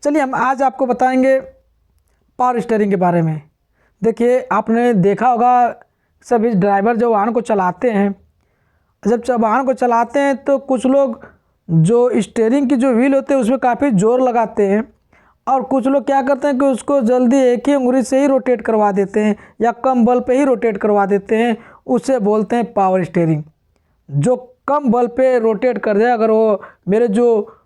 चलिए हम आज आपको बताएंगे पावर स्टीयरिंग के बारे में। देखिए आपने देखा होगा सभी ड्राइवर जो वाहन को चलाते हैं, जब वाहन को चलाते हैं तो कुछ लोग जो स्टीयरिंग की जो व्हील होते हैं उसमें काफ़ी ज़ोर लगाते हैं और कुछ लोग क्या करते हैं कि उसको जल्दी एक ही उंगली से ही रोटेट करवा देते हैं या कम बल पे ही रोटेट करवा देते हैं। उसे बोलते हैं पावर स्टीयरिंग। जो कम बल पे रोटेट कर दे, अगर वो मेरे जो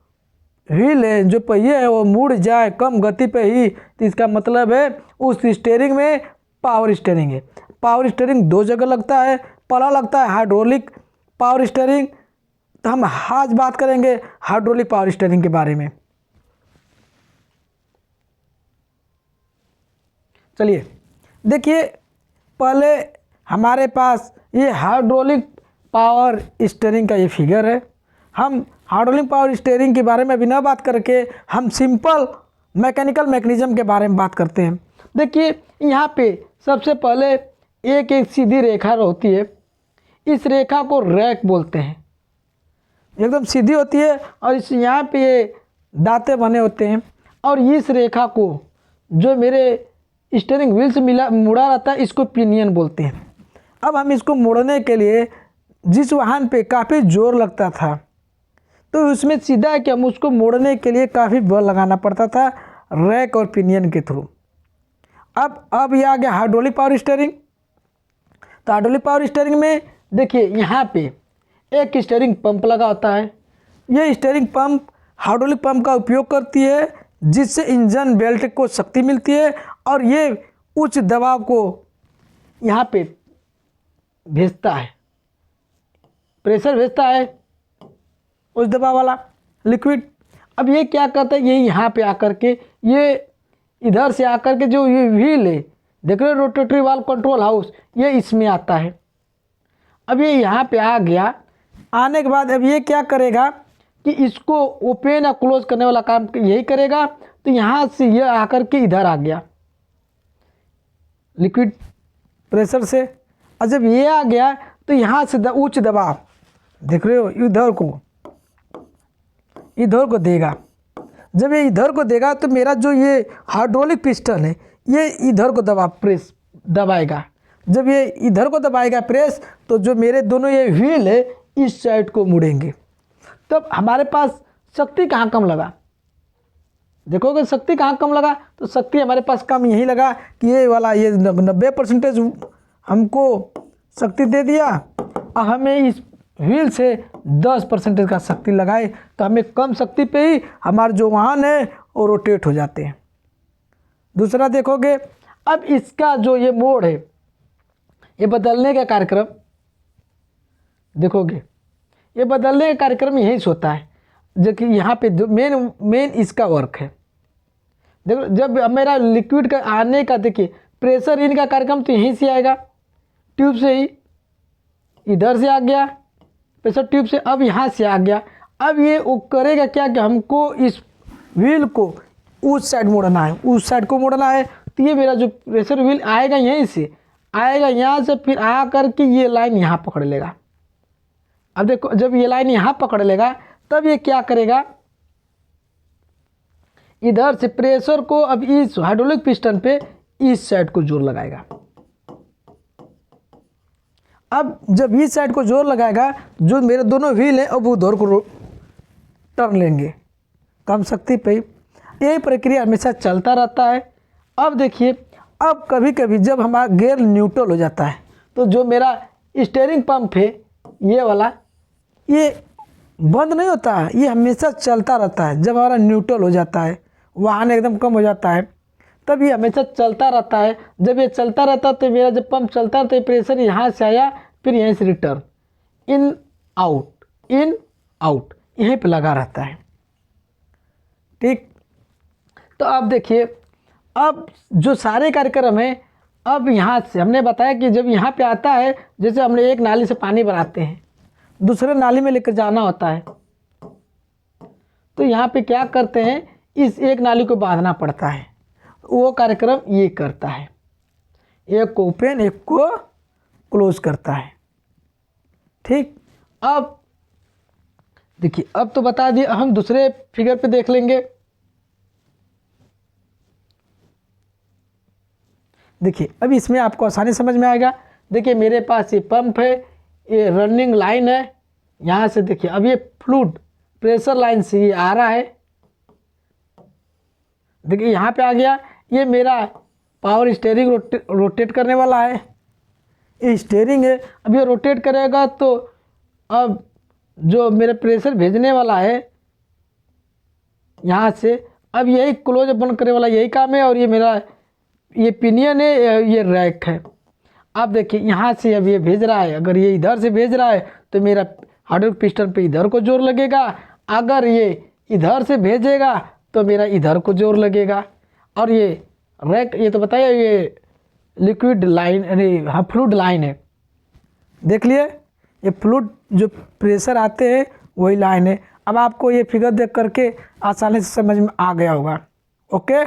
व्हील है, जो पहिए है, वो मुड़ जाए कम गति पे ही, तो इसका मतलब है उस स्टीयरिंग में पावर स्टीयरिंग है। पावर स्टीयरिंग दो जगह लगता है, पहला लगता है हाइड्रोलिक पावर स्टीयरिंग। तो हम आज बात करेंगे हाइड्रोलिक पावर स्टीयरिंग के बारे में। चलिए देखिए, पहले हमारे पास ये हाइड्रोलिक पावर स्टीयरिंग का ये फिगर है। हम हाइड्रोलिक पावर स्टीयरिंग के बारे में अभी ना बात करके हम सिंपल मैकेनिकल मैकेनिज्म के बारे में बात करते हैं। देखिए यहाँ पे सबसे पहले एक सीधी रेखा होती है, इस रेखा को रैक बोलते हैं, एकदम सीधी होती है और इस यहाँ पे ये दांते बने होते हैं और इस रेखा को जो मेरे स्टीयरिंग व्हील से मुड़ा रहता है इसको पिनियन बोलते हैं। अब हम इसको मोड़ने के लिए जिस वाहन पे काफ़ी जोर लगता था तो उसमें सीधा है कि हम उसको मोड़ने के लिए काफ़ी बल लगाना पड़ता था रैक और पिनियन के थ्रू। अब ये आ गया हाइड्रोलिक पावर स्टीयरिंग। तो हाइड्रोलिक पावर स्टीयरिंग में देखिए यहाँ पे एक स्टीयरिंग पंप लगा होता है। ये स्टीयरिंग पंप हाइड्रोलिक पंप का उपयोग करती है जिससे इंजन बेल्ट को शक्ति मिलती है और ये उच्च दबाव को यहाँ पे भेजता है, प्रेशर भेजता है उच्च दबाव वाला लिक्विड। अब ये क्या करता है, ये यहाँ पे आकर के ये इधर से आकर के जो ये व्हील है, देख रहे हो रोटेटरी वाल्व कंट्रोल हाउस, ये इसमें आता है। अब ये यहाँ पे आ गया, आने के बाद अब ये क्या करेगा कि इसको ओपन या क्लोज करने वाला काम यही करेगा। तो यहाँ से ये आकर के इधर आ गया लिक्विड प्रेशर से, और जब ये आ गया तो यहाँ से उच्च दबाव देख रहे हो इधर को देगा। जब ये इधर को देगा तो मेरा जो ये हाइड्रोलिक पिस्टन है ये इधर को दबाएगा। जब ये इधर को दबाएगा प्रेस, तो जो मेरे दोनों ये व्हील है इस साइड को मुड़ेंगे। तब हमारे पास शक्ति कहाँ कम लगा, देखोगे शक्ति कहाँ कम लगा, तो शक्ति हमारे पास कम यही लगा कि ये वाला ये 90% हमको शक्ति दे दिया और हमें इस व्हील से 10% का शक्ति लगाए, तो हमें कम शक्ति पे ही हमारे जो वाहन है वो रोटेट हो जाते हैं। दूसरा देखोगे, अब इसका जो ये मोड़ है ये बदलने का कार्यक्रम देखोगे, ये बदलने का कार्यक्रम यहीं से होता है, जो कि यहाँ पे जो मेन इसका वर्क है। देखो जब मेरा लिक्विड का आने का, देखिए प्रेशर इन का कार्यक्रम तो यहीं से आएगा, ट्यूब से ही इधर से आ गया प्रेशर ट्यूब से, अब यहाँ से आ गया। अब ये वो करेगा क्या कि हमको इस व्हील को उस साइड मोड़ना है, उस साइड को मोड़ना है। तो ये मेरा जो प्रेशर व्हील आएगा यहीं से आएगा, यहाँ से फिर आ करके ये लाइन यहाँ पकड़ लेगा। अब देखो जब ये लाइन यहाँ पकड़ लेगा तब ये क्या करेगा, इधर से प्रेशर को अब इस हाइड्रोलिक पिस्टन पे इस साइड को जोर लगाएगा। अब जब इस साइड को जोर लगाएगा, जो मेरे दोनों व्हील हैं अब उधर को टर्न लेंगे कम शक्ति पे। यही प्रक्रिया हमेशा चलता रहता है। अब देखिए, अब कभी कभी जब हमारा गियर न्यूट्रल हो जाता है तो जो मेरा स्टीयरिंग पंप है ये वाला, ये बंद नहीं होता है, ये हमेशा चलता रहता है। जब हमारा न्यूट्रल हो जाता है, वाहन एकदम कम हो जाता है, तब ये हमेशा चलता रहता है। जब ये चलता रहता है तो मेरा जब पंप चलता है तो प्रेशर यहाँ से आया, फिर यहीं से रिटर्न, इन आउट यहीं पे लगा रहता है। ठीक, तो अब देखिए, अब जो सारे कार्यक्रम है, अब यहाँ से हमने बताया कि जब यहाँ पे आता है, जैसे हमने एक नाली से पानी भराते हैं, दूसरे नाली में लेकर जाना होता है, तो यहाँ पे क्या करते हैं, इस एक नाली को बांधना पड़ता है। वो कार्यक्रम ये करता है, एक को ओपन एक को क्लोज करता है। ठीक, अब देखिए, अब तो बता दिए, हम दूसरे फिगर पे देख लेंगे। देखिए अब इसमें आपको आसानी समझ में आएगा। देखिए मेरे पास ये पंप है, ये रनिंग लाइन है, यहाँ से देखिए अब ये फ्लूइड प्रेशर लाइन से ये आ रहा है, देखिए यहाँ पे आ गया। ये मेरा पावर स्टीयरिंग रोटेट करने वाला है, ये स्टीयरिंग है। अब ये रोटेट करेगा तो अब जो मेरा प्रेशर भेजने वाला है यहाँ से, अब यही क्लोज बंद करने वाला यही काम है। और ये मेरा ये पिनियन है, ये रैक है। अब देखिए यहाँ से अब ये भेज रहा है, अगर ये इधर से भेज रहा है तो मेरा हाइड्रोलिक पिस्टन पे इधर को जोर लगेगा, अगर ये इधर से भेजेगा तो मेरा इधर को जोर लगेगा। और ये रैक, ये तो बताइए ये लिक्विड लाइन यानी हाँ फ्लूइड लाइन है, देख लिए ये फ्लूइड जो प्रेशर आते हैं वही लाइन है। अब आपको ये फिगर देख करके आसानी से समझ में आ गया होगा। ओके।